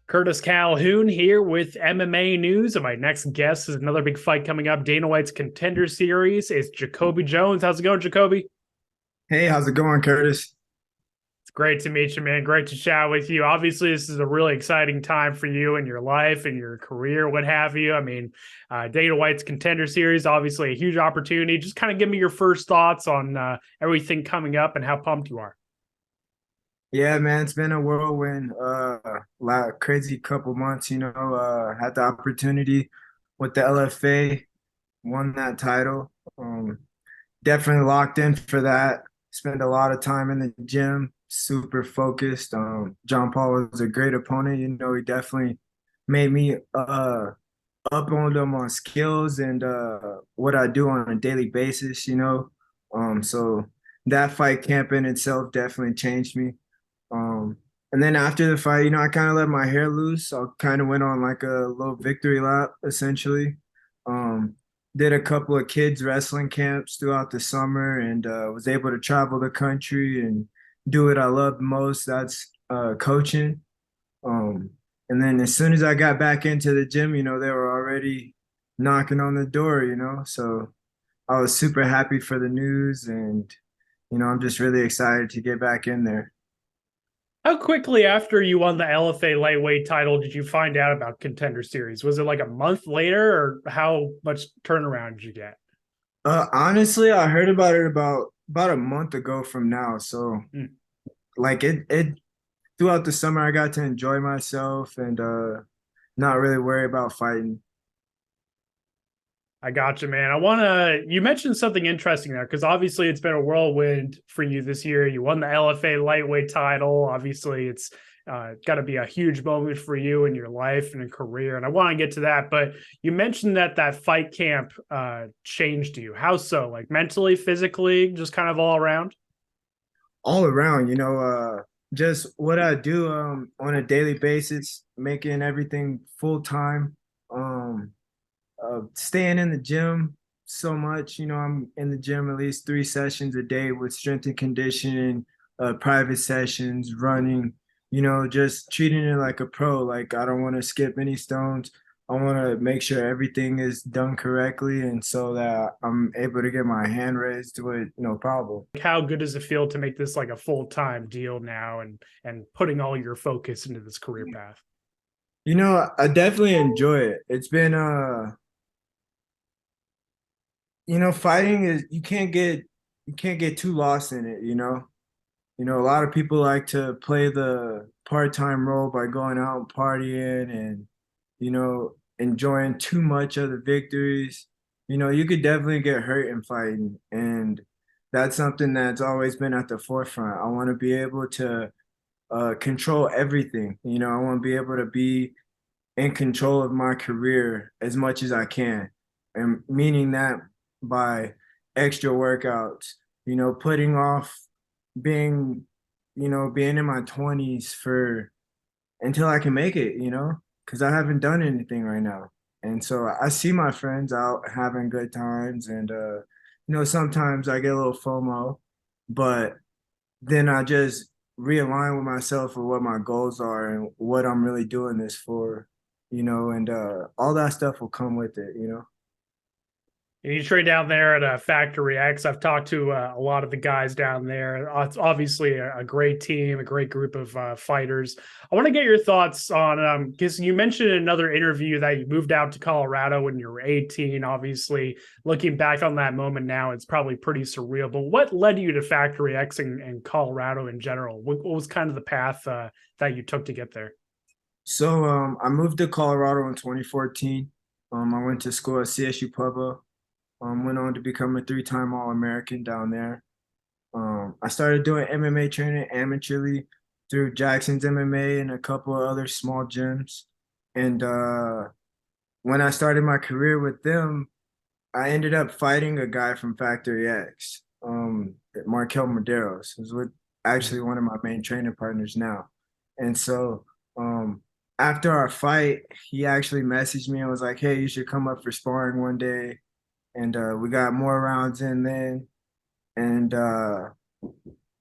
Curtis Calhoun here with MMA News, and my next guest is another big fight coming up. Dana White's Contender Series. It's JaCobi Jones. How's it going, JaCobi? Hey, how's it going, Curtis? It's great to meet you, man. Great to chat with you. Obviously, this is a really exciting time for you in your life and your career, what have you. Dana White's Contender Series, obviously a huge opportunity. Just kind of give me your first thoughts on everything coming up and how pumped you are. Yeah, man, it's been a whirlwind, crazy couple months, had the opportunity with the LFA, won that title. Definitely locked in for that. Spent a lot of time in the gym, super focused. John Paul was a great opponent. He definitely made me up on them on skills and what I do on a daily basis. So that fight camp in itself definitely changed me. Um, and then after the fight, I kind of let my hair loose. I kind of went on like a little victory lap, essentially. Um, did a couple of kids wrestling camps throughout the summer and was able to travel the country and do what I love most. That's coaching. Um, and then as soon as I got back into the gym, they were already knocking on the door. So I was super happy for the news and, I'm just really excited to get back in there. How quickly after you won the LFA lightweight title did you find out about Contender Series? Was it like a month later, or how much turnaround did you get? Honestly, I heard about it about a month ago from now. So Hmm. like it throughout the summer I got to enjoy myself and not really worry about fighting. I got you, man. You mentioned something interesting there because obviously it's been a whirlwind for you this year. You won the LFA lightweight title. Obviously, it's got to be a huge moment for you in your life and in career. And I want to get to that. But you mentioned that fight camp changed you. How so? Like mentally, physically, just kind of all around? All around, just what I do on a daily basis, making everything full time. Um Staying in the gym so much. I'm in the gym at least 3 sessions a day with strength and conditioning, private sessions, running, just treating it like a pro. Like I don't want to skip any stones. I want to make sure everything is done correctly and so that I'm able to get my hand raised with no problem. Like, how good does it feel to make this like a full-time deal now and putting all your focus into this career path? I definitely enjoy it. It's been fighting is you can't get too lost in it. A lot of people like to play the part-time role by going out and partying and, enjoying too much of the victories. You could definitely get hurt in fighting. And that's something that's always been at the forefront. I want to be able to control everything. I want to be able to be in control of my career as much as I can. And meaning that by extra workouts, putting off being, being in my 20s for until I can make it, because I haven't done anything right now. And so I see my friends out having good times and sometimes I get a little FOMO, but then I just realign with myself for what my goals are and what I'm really doing this for, and all that stuff will come with it. And you train down there at FactoryX. I've talked to a lot of the guys down there. It's obviously a great team, a great group of fighters. I want to get your thoughts on because you mentioned in another interview that you moved out to Colorado when you were 18. Obviously, looking back on that moment now, it's probably pretty surreal. But what led you to FactoryX and Colorado in general? What was kind of the path that you took to get there? So I moved to Colorado in 2014. I went to school at CSU Pueblo. Went on to become a three-time All-American down there. I started doing MMA training amateurly through Jackson's MMA and a couple of other small gyms. And when I started my career with them, I ended up fighting a guy from FactoryX, Markel Maderos, who's with actually one of my main training partners now. And so after our fight, he actually messaged me and was like, "Hey, you should come up for sparring one day." And we got more rounds in then. And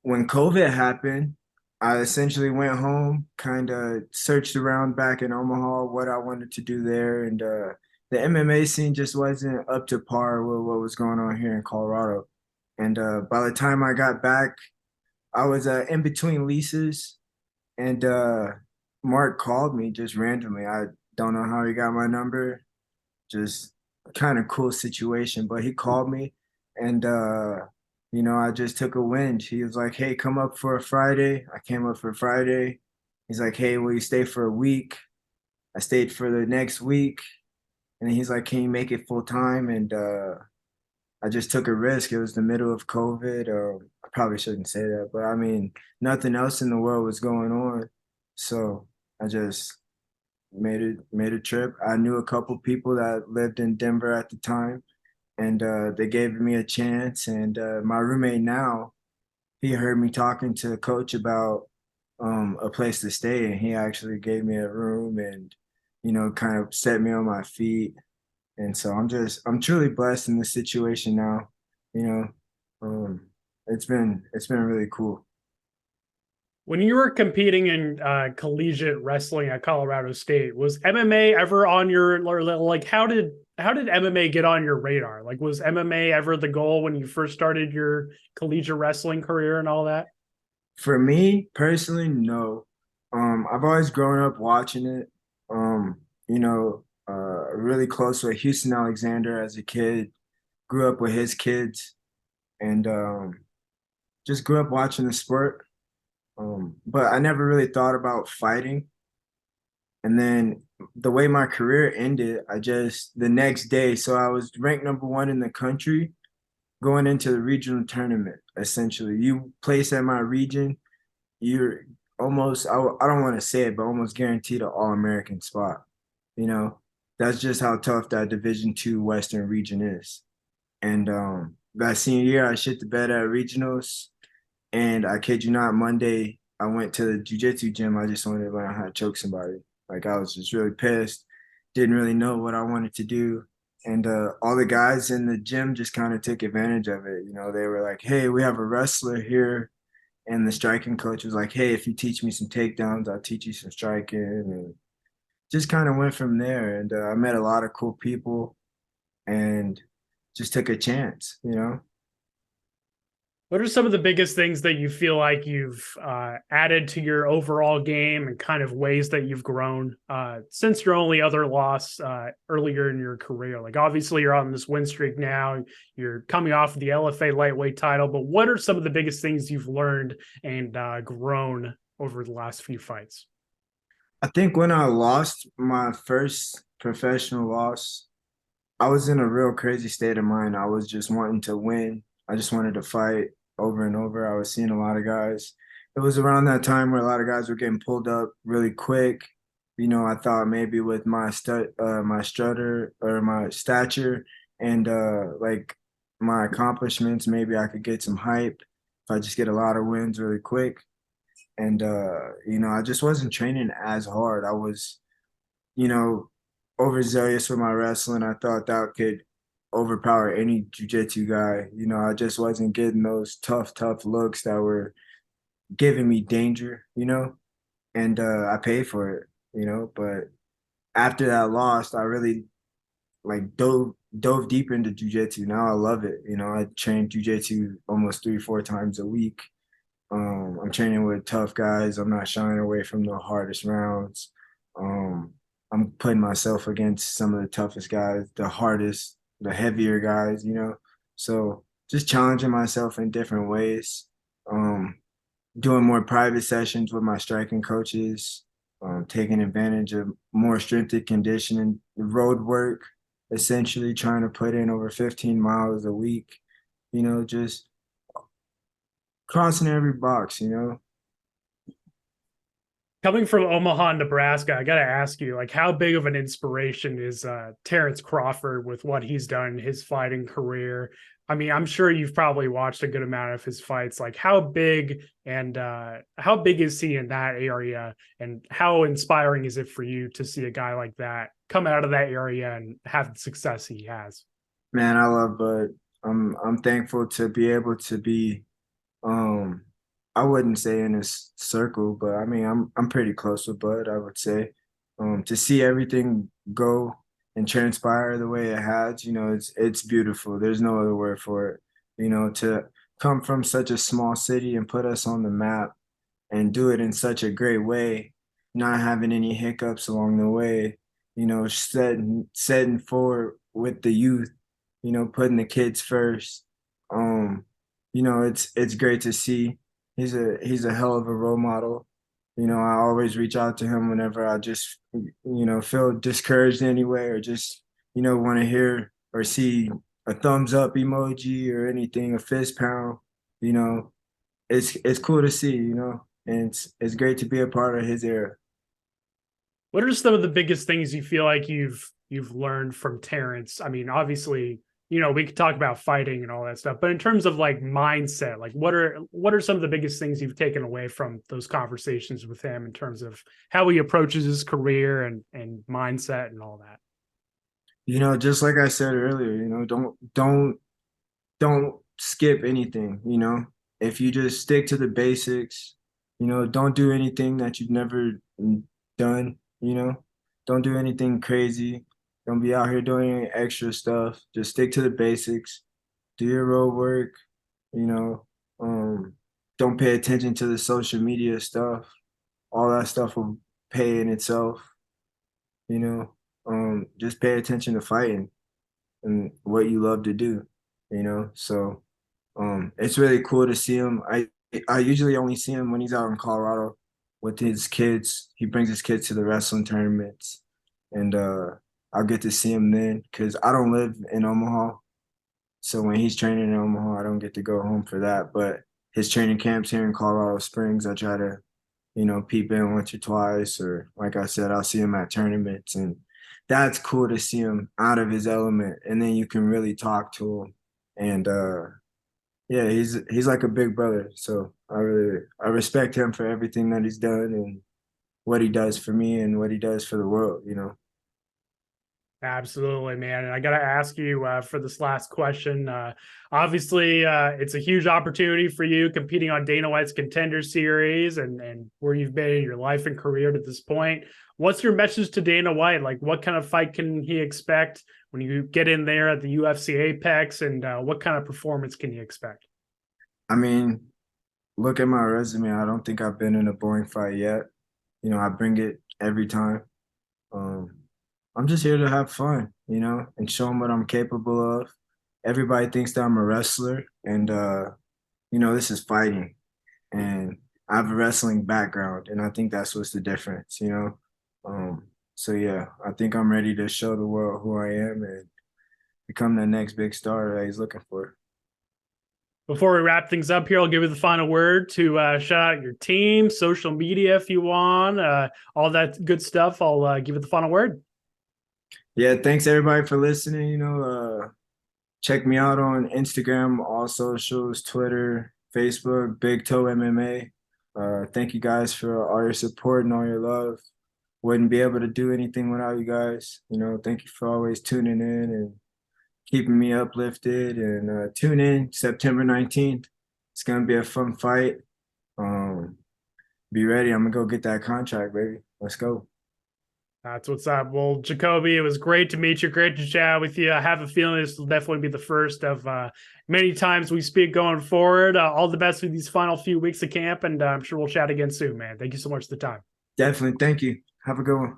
when COVID happened, I essentially went home, kind of searched around back in Omaha what I wanted to do there, and the MMA scene just wasn't up to par with what was going on here in Colorado. And by the time I got back, I was in between leases, and Mark called me just randomly. I don't know how he got my number, just kind of cool situation. But he called me, and I just took a wind. He was like, "Hey, come up for a Friday." I came up for Friday. He's like, "Hey, will you stay for a week?" I stayed for the next week, and he's like, "Can you make it full time?" And I just took a risk. It was the middle of COVID, or I probably shouldn't say that, but I mean, nothing else in the world was going on, so I just made a trip. I knew a couple people that lived in Denver at the time, and they gave me a chance. And my roommate now, he heard me talking to a coach about a place to stay, and he actually gave me a room and kind of set me on my feet. And so I'm truly blessed in this situation now. You know, it's been really cool. When you were competing in collegiate wrestling at Colorado State, was MMA ever on your, like how did MMA get on your radar? Like, was MMA ever the goal when you first started your collegiate wrestling career and all that? For me personally, no. I've always grown up watching it. Really close with Houston Alexander as a kid. Grew up with his kids, and just grew up watching the sport. But I never really thought about fighting. And then the way my career ended, I just the next day, so I was ranked number one in the country going into the regional tournament. Essentially, you place at my region, you're almost I don't want to say it, but almost guaranteed an All-American spot. You know, that's just how tough that Division II Western region is. And that senior year, I shit the bed at regionals, and I kid you not, Monday I went to the jujitsu gym. I just wanted to learn how to choke somebody. Like I was just really pissed, didn't really know what I wanted to do. And all the guys in the gym just kind of took advantage of it. They were like, "Hey, we have a wrestler here," and the striking coach was like, "Hey, if you teach me some takedowns, I'll teach you some striking." And just kind of went from there. And I met a lot of cool people and just took a chance. What are some of the biggest things that you feel like you've added to your overall game and kind of ways that you've grown since your only other loss earlier in your career? Like, obviously, you're on this win streak now. You're coming off of the LFA lightweight title, but what are some of the biggest things you've learned and grown over the last few fights? I think when I lost my first professional loss, I was in a real crazy state of mind. I was just wanting to win. I just wanted to fight over and over. I was seeing a lot of guys. It was around that time where a lot of guys were getting pulled up really quick. I thought maybe with my strutter or my stature and like my accomplishments, maybe I could get some hype if I just get a lot of wins really quick. And I just wasn't training as hard. I was, you know, overzealous with my wrestling. I thought that could overpower any jujitsu guy. I just wasn't getting those tough looks that were giving me danger. And I paid for it. But after that loss, I really like dove deep into jujitsu. Now I love it. I train jujitsu almost 3-4 times a week. I'm training with tough guys. I'm not shying away from the hardest rounds. Um, I'm putting myself against some of the toughest guys, the hardest, the heavier guys. So just challenging myself in different ways. Um, Doing more private sessions with my striking coaches, taking advantage of more strength and conditioning, road work, essentially trying to put in over 15 miles a week. Just crossing every box. Coming from Omaha, Nebraska, I got to ask you, like, how big of an inspiration is Terence Crawford with what he's done in his fighting career? I mean, I'm sure you've probably watched a good amount of his fights. Like, how big is he in that area, and how inspiring is it for you to see a guy like that come out of that area and have the success he has? Man, I love Bud. I'm thankful to be able to be um I wouldn't say in his circle, but I mean, I'm pretty close with Bud, I would say. To see everything go and transpire the way it has, it's beautiful. There's no other word for it. To come from such a small city and put us on the map and do it in such a great way, not having any hiccups along the way, setting forward with the youth, putting the kids first. Um, it's great to see. He's a hell of a role model. I always reach out to him whenever I just, feel discouraged anyway, or just, want to hear or see a thumbs up emoji or anything, a fist pound. You know, it's cool to see, and it's great to be a part of his era. What are some of the biggest things you feel like you've learned from Terrence? I mean, obviously, we could talk about fighting and all that stuff, but in terms of like mindset, like what are some of the biggest things you've taken away from those conversations with him in terms of how he approaches his career and mindset and all that? Just like I said earlier, don't skip anything, If you just stick to the basics, don't do anything that you've never done, Don't do anything crazy. Don't be out here doing any extra stuff. Just stick to the basics. Do your road work, you know. Don't pay attention to the social media stuff. All that stuff will pay in itself, you know. Just pay attention to fighting and what you love to do, So it's really cool to see him. I usually only see him when he's out in Colorado with his kids. He brings his kids to the wrestling tournaments, and I'll get to see him then because I don't live in Omaha. So when he's training in Omaha, I don't get to go home for that. But his training camps here in Colorado Springs, I try to, peep in once or twice, or like I said, I'll see him at tournaments, and that's cool to see him out of his element, and then you can really talk to him, and yeah, he's like a big brother. So I respect him for everything that he's done and what he does for me and what he does for the world. Absolutely, man. And I got to ask you for this last question. Obviously, it's a huge opportunity for you competing on Dana White's Contender Series and where you've been in your life and career to this point. What's your message to Dana White? Like, what kind of fight can he expect when you get in there at the UFC Apex, and what kind of performance can he expect? I mean, look at my resume. I don't think I've been in a boring fight yet. I bring it every time. Um, I'm just here to have fun, and show them what I'm capable of. Everybody thinks that I'm a wrestler, and this is fighting, and I have a wrestling background, and I think that's what's the difference. So yeah, I think I'm ready to show the world who I am and become the next big star that he's looking for. Before we wrap things up here, I'll give you the final word to shout out your team, social media if you want, all that good stuff. I'll give it the final word. Yeah, thanks everybody for listening. Check me out on Instagram, all socials, Twitter, Facebook, Big Toe MMA. Thank you guys for all your support and all your love. Wouldn't be able to do anything without you guys. Thank you for always tuning in and keeping me uplifted. And tune in September 19th. It's gonna be a fun fight. Be ready. I'm gonna go get that contract, baby. Let's go. That's what's up. Well, JaCobi, it was great to meet you. Great to chat with you. I have a feeling this will definitely be the first of many times we speak going forward. All the best with these final few weeks of camp, and I'm sure we'll chat again soon, man. Thank you so much for the time. Definitely. Thank you. Have a good one.